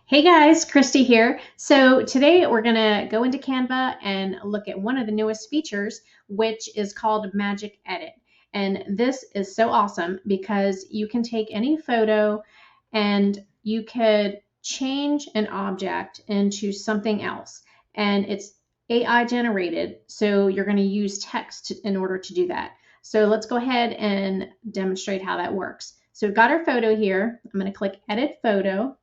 Hey guys, Christy here. So today we're going to go into Canva and look at one of the newest features, which is called Magic Edit. And this is so awesome because you can take any photo and you could change an object into something else. And it's AI generated, so you're going to use text in order to do that. So let's go ahead and demonstrate how that works. So we've got our photo here. I'm going to click Edit Photo.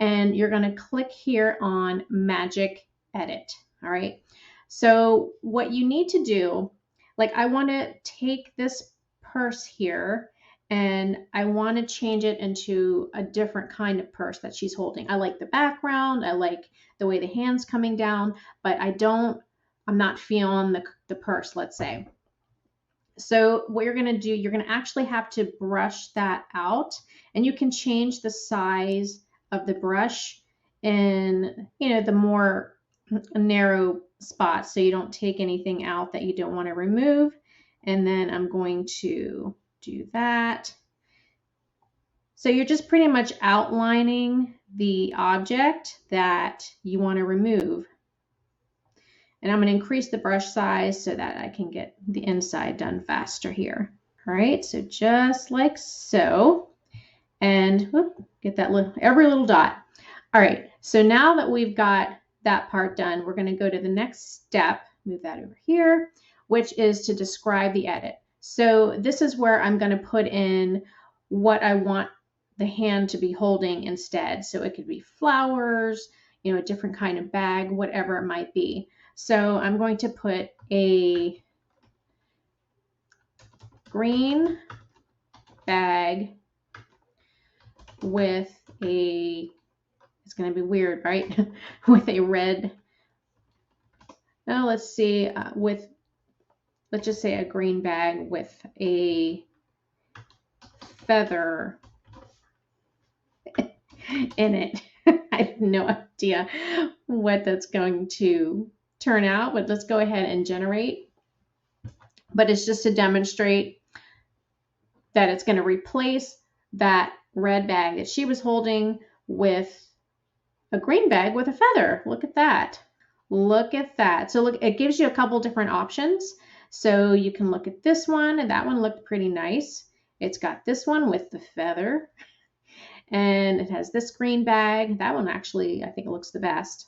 And you're going to click here on Magic Edit. All right. So what you need to do, like I want to take this purse here and I want to change it into a different kind of purse that she's holding. I like the background. I like the way the hand's coming down, but I'm not feeling the purse, let's say. So what you're going to do, you're going to actually have to brush that out, and you can change the size of the brush in, the more narrow spots so you don't take anything out that you don't want to remove. And then I'm going to do that. So you're just pretty much outlining the object that you want to remove. And I'm going to increase the brush size so that I can get the inside done faster here. All right, so just like so. And whoop, get that every little dot. All right, so now that we've got that part done, we're going to go to the next step, move that over here, which is to describe the edit. So this is where I'm going to put in what I want the hand to be holding instead. So it could be flowers, a different kind of bag, whatever it might be. So I'm going to put a green bag with it's going to be weird, right? With a red, now let's see, let's just say a green bag with a feather in it. I have no idea what that's going to turn out, but let's go ahead and generate. But it's just to demonstrate that it's going to replace that red bag that she was holding with a green bag with a feather. Look at that. Look at that. So look, it gives you a couple different options. So you can look at this one, and that one looked pretty nice. It's got this one with the feather, and it has this green bag. That one actually, I think it looks the best.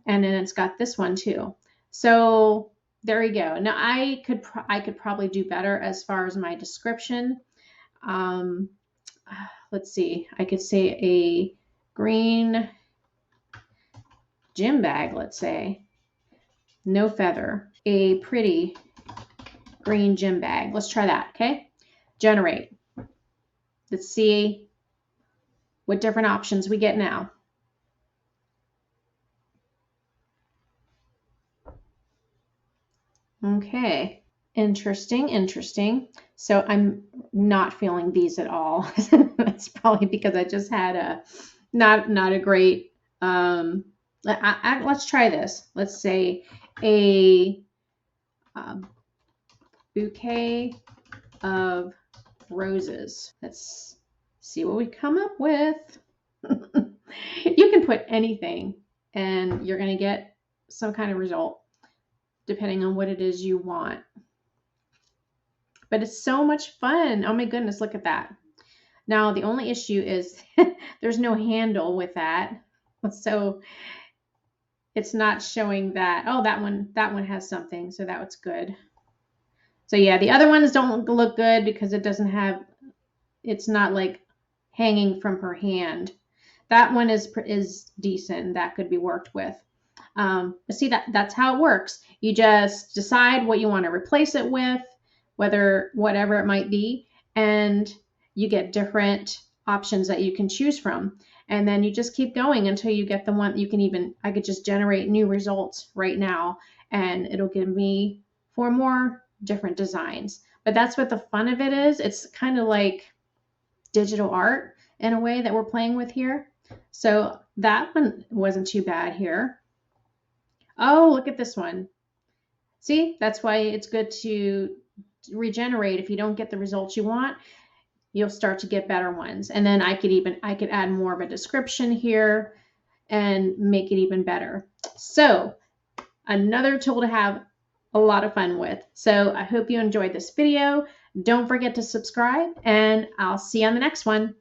And then it's got this one too. So there you go. Now I could probably do better as far as my description. Let's see. I could say a green gym bag, let's say. No feather. A pretty green gym bag. Let's try that, okay? Generate. Let's see what different options we get now. Okay, interesting. So I'm not feeling these at all. That's probably because I just had a not a great. Let's try this. Let's say a bouquet of roses. Let's see what we come up with. You can put anything, and you're going to get some kind of result, depending on what it is you want. But it's so much fun. Oh my goodness, look at that. Now, the only issue is there's no handle with that. So it's not showing that. Oh, that one has something, so that was good. So yeah, the other ones don't look good because it's not like hanging from her hand. That one is decent. That could be worked with. See, that's how it works. You just decide what you want to replace it with, whatever it might be, and you get different options that you can choose from. And then you just keep going until you get the one I could just generate new results right now, and it'll give me 4 more different designs. But that's what the fun of it is. It's kind of like digital art in a way that we're playing with here. So that one wasn't too bad here. Oh, look at this one. See, that's why it's good to regenerate. If you don't get the results you want, you'll start to get better ones. And then I could add more of a description here. and make it even better. So another tool to have a lot of fun with. So I hope you enjoyed this video. Don't forget to subscribe, and I'll see you on the next one.